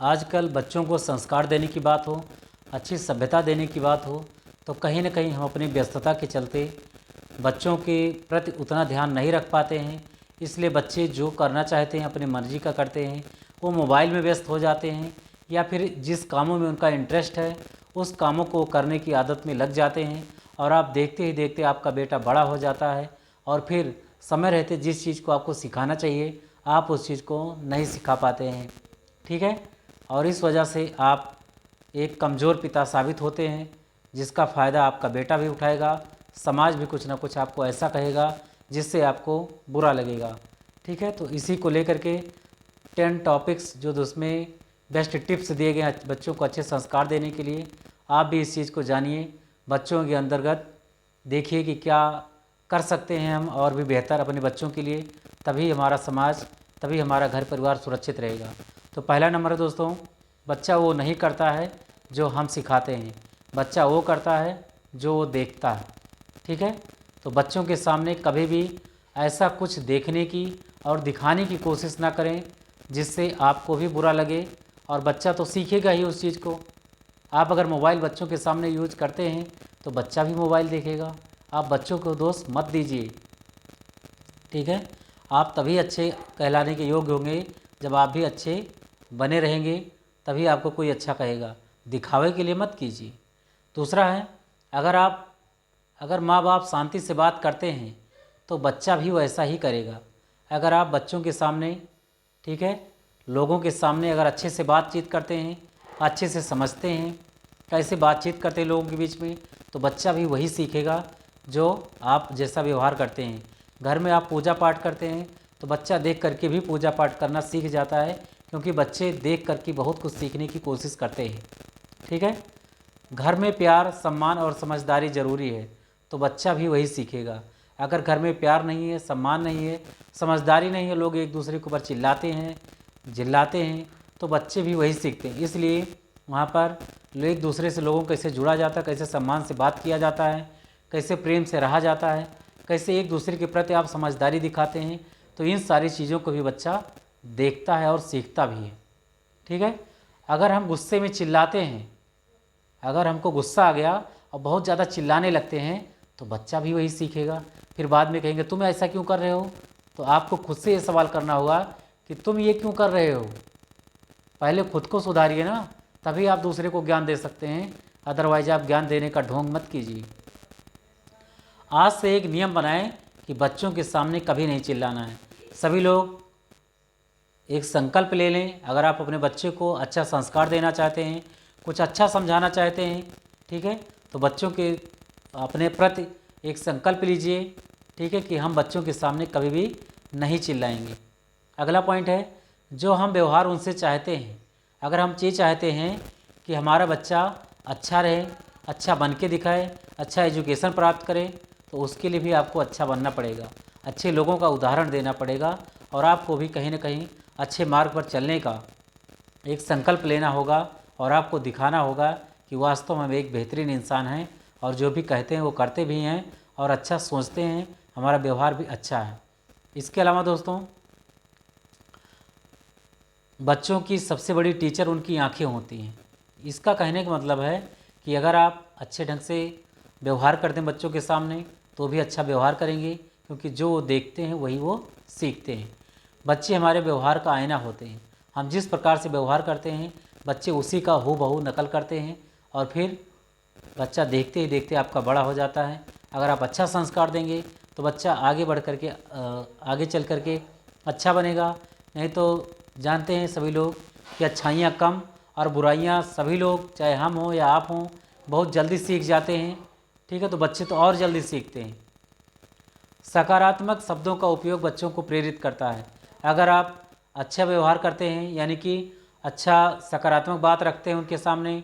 आजकल बच्चों को संस्कार देने की बात हो, अच्छी सभ्यता देने की बात हो, तो कहीं न कहीं हम अपनी व्यस्तता के चलते बच्चों के प्रति उतना ध्यान नहीं रख पाते हैं। इसलिए बच्चे जो करना चाहते हैं अपनी मर्ज़ी का करते हैं, वो मोबाइल में व्यस्त हो जाते हैं या फिर जिस कामों में उनका इंटरेस्ट है उस कामों को करने की आदत में लग जाते हैं। और आप देखते ही देखते आपका बेटा बड़ा हो जाता है और फिर समय रहते जिस चीज़ को आपको सिखाना चाहिए आप उस चीज़ को नहीं सिखा पाते हैं। ठीक है, और इस वजह से आप एक कमज़ोर पिता साबित होते हैं, जिसका फ़ायदा आपका बेटा भी उठाएगा, समाज भी कुछ ना कुछ आपको ऐसा कहेगा जिससे आपको बुरा लगेगा। ठीक है, तो इसी को लेकर के 10 टॉपिक्स जो उसमें बेस्ट टिप्स दिए गए हैं बच्चों को अच्छे संस्कार देने के लिए, आप भी इस चीज़ को जानिए, बच्चों के अंतर्गत देखिए कि क्या कर सकते हैं हम और भी बेहतर अपने बच्चों के लिए, तभी हमारा समाज, तभी हमारा घर परिवार सुरक्षित रहेगा। तो पहला नंबर है दोस्तों, बच्चा वो नहीं करता है जो हम सिखाते हैं, बच्चा वो करता है जो वो देखता है। ठीक है, तो बच्चों के सामने कभी भी ऐसा कुछ देखने की और दिखाने की कोशिश ना करें जिससे आपको भी बुरा लगे, और बच्चा तो सीखेगा ही उस चीज़ को। आप अगर मोबाइल बच्चों के सामने यूज करते हैं तो बच्चा भी मोबाइल देखेगा। आप बच्चों को दोष मत दीजिए। ठीक है, आप तभी अच्छे कहलाने के योग्य होंगे जब आप भी अच्छे बने रहेंगे, तभी आपको कोई अच्छा कहेगा। दिखावे के लिए मत कीजिए। दूसरा है, अगर माँ बाप शांति से बात करते हैं तो बच्चा भी वैसा ही करेगा। अगर आप बच्चों के सामने, ठीक है, लोगों के सामने अगर अच्छे से बातचीत करते हैं, अच्छे से समझते हैं कैसे बातचीत करते हैं लोगों के बीच में, तो बच्चा भी वही सीखेगा जो आप जैसा व्यवहार करते हैं। घर में आप पूजा पाठ करते हैं तो बच्चा देख करके भी पूजा पाठ करना सीख जाता है, क्योंकि बच्चे देख करके बहुत कुछ सीखने की कोशिश करते हैं। ठीक है, घर में प्यार, सम्मान और समझदारी ज़रूरी है, तो बच्चा भी वही सीखेगा। अगर घर में प्यार नहीं है, सम्मान नहीं है, समझदारी नहीं है, लोग एक दूसरे के ऊपर चिल्लाते हैं, जिल्लाते हैं, तो बच्चे भी वही सीखते हैं। इसलिए वहाँ पर एक दूसरे से लोगों को कैसे जुड़ा जाता है, कैसे सम्मान से बात किया जाता है, कैसे प्रेम से रहा जाता है, कैसे एक दूसरे के प्रति आप समझदारी दिखाते हैं, तो इन सारी चीज़ों को भी बच्चा देखता है और सीखता भी है। ठीक है, अगर हम गुस्से में चिल्लाते हैं, अगर हमको गुस्सा आ गया और बहुत ज़्यादा चिल्लाने लगते हैं तो बच्चा भी वही सीखेगा। फिर बाद में कहेंगे तुम ऐसा क्यों कर रहे हो, तो आपको खुद से ये सवाल करना होगा कि तुम ये क्यों कर रहे हो। पहले खुद को सुधारिए ना, तभी आप दूसरे को ज्ञान दे सकते हैं, अदरवाइज आप ज्ञान देने का ढोंग मत कीजिए। आज से एक नियम बनाएं कि बच्चों के सामने कभी नहीं चिल्लाना है। सभी लोग एक संकल्प ले लें। अगर आप अपने बच्चे को अच्छा संस्कार देना चाहते हैं, कुछ अच्छा समझाना चाहते हैं, ठीक है, तो बच्चों के अपने प्रति एक संकल्प लीजिए। ठीक है, कि हम बच्चों के सामने कभी भी नहीं चिल्लाएंगे। अगला पॉइंट है, जो हम व्यवहार उनसे चाहते हैं, अगर हम ये चाहते हैं कि हमारा बच्चा अच्छा रहे, अच्छा बन के दिखाए, अच्छा एजुकेशन प्राप्त करे, तो उसके लिए भी आपको अच्छा बनना पड़ेगा, अच्छे लोगों का उदाहरण देना पड़ेगा, और आपको भी कहीं ना कहीं अच्छे मार्ग पर चलने का एक संकल्प लेना होगा, और आपको दिखाना होगा कि वास्तव में हम एक बेहतरीन इंसान हैं, और जो भी कहते हैं वो करते भी हैं, और अच्छा सोचते हैं, हमारा व्यवहार भी अच्छा है। इसके अलावा दोस्तों, बच्चों की सबसे बड़ी टीचर उनकी आंखें होती हैं। इसका कहने का मतलब है कि अगर आप अच्छे ढंग से व्यवहार करते हैं बच्चों के सामने, तो भी अच्छा व्यवहार करेंगे, क्योंकि जो वो देखते हैं वही वो सीखते हैं। बच्चे हमारे व्यवहार का आईना होते हैं। हम जिस प्रकार से व्यवहार करते हैं, बच्चे उसी का हूबहू नकल करते हैं, और फिर बच्चा देखते ही देखते आपका बड़ा हो जाता है। अगर आप अच्छा संस्कार देंगे तो बच्चा आगे बढ़ करके आगे चल करके अच्छा बनेगा। नहीं तो जानते हैं सभी लोग कि अच्छाइयाँ कम और बुराइयाँ सभी लोग, चाहे हम हों या आप हों, बहुत जल्दी सीख जाते हैं। ठीक है, तो बच्चे तो और जल्दी सीखते हैं। सकारात्मक शब्दों का उपयोग बच्चों को प्रेरित करता है। अगर आप अच्छा व्यवहार करते हैं, यानी कि अच्छा सकारात्मक बात रखते हैं उनके सामने,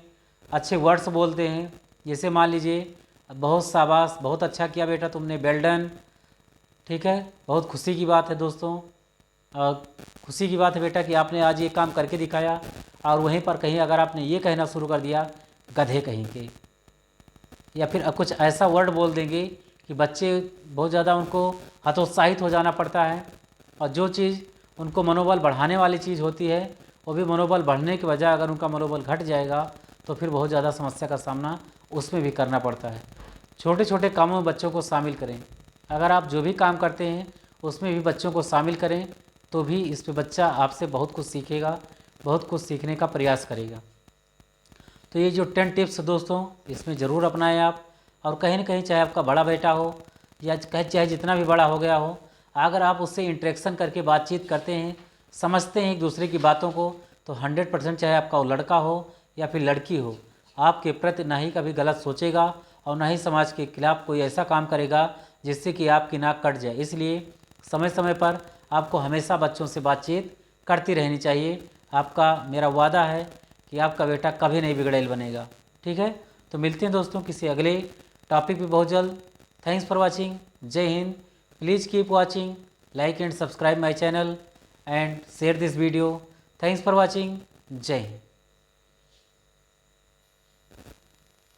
अच्छे वर्ड्स बोलते हैं, जैसे मान लीजिए बहुत शाबाश, बहुत अच्छा किया बेटा तुमने, वेल डन। ठीक है, बहुत खुशी की बात है दोस्तों, खुशी की बात है बेटा कि आपने आज ये काम करके दिखाया। और वहीं पर कहीं अगर आपने ये कहना शुरू कर दिया, गधे कहीं के, या फिर कुछ ऐसा वर्ड बोल देंगे कि बच्चे बहुत ज़्यादा उनको हतोत्साहित हो जाना पड़ता है, और जो चीज़ उनको मनोबल बढ़ाने वाली चीज़ होती है वो भी मनोबल बढ़ने के बजाय अगर उनका मनोबल घट जाएगा तो फिर बहुत ज़्यादा समस्या का सामना उसमें भी करना पड़ता है। छोटे छोटे कामों में बच्चों को शामिल करें। अगर आप जो भी काम करते हैं उसमें भी बच्चों को शामिल करें तो भी इस पे बच्चा आपसे बहुत कुछ सीखेगा, बहुत कुछ सीखने का प्रयास करेगा। तो ये जो 10 टिप्स दोस्तों, इसमें ज़रूर अपनाएं आप। और कहीं ना कहीं चाहे आपका बड़ा बेटा हो या चाहे जितना भी बड़ा हो गया हो, अगर आप उससे इंटरेक्शन करके बातचीत करते हैं, समझते हैं एक दूसरे की बातों को, तो 100% चाहे आपका वो लड़का हो या फिर लड़की हो, आपके प्रति ना ही कभी गलत सोचेगा और ना ही समाज के खिलाफ कोई ऐसा काम करेगा जिससे कि आपकी नाक कट जाए। इसलिए समय समय पर आपको हमेशा बच्चों से बातचीत करती रहनी चाहिए। आपका मेरा वादा है कि आपका बेटा कभी नहीं बिगड़ैल बनेगा। ठीक है, तो मिलते हैं दोस्तों किसी अगले टॉपिक पे बहुत जल्द। Thanks for watching. जय Hind. Please keep watching, like and subscribe my channel and share this video. Thanks for watching. जय हिंद।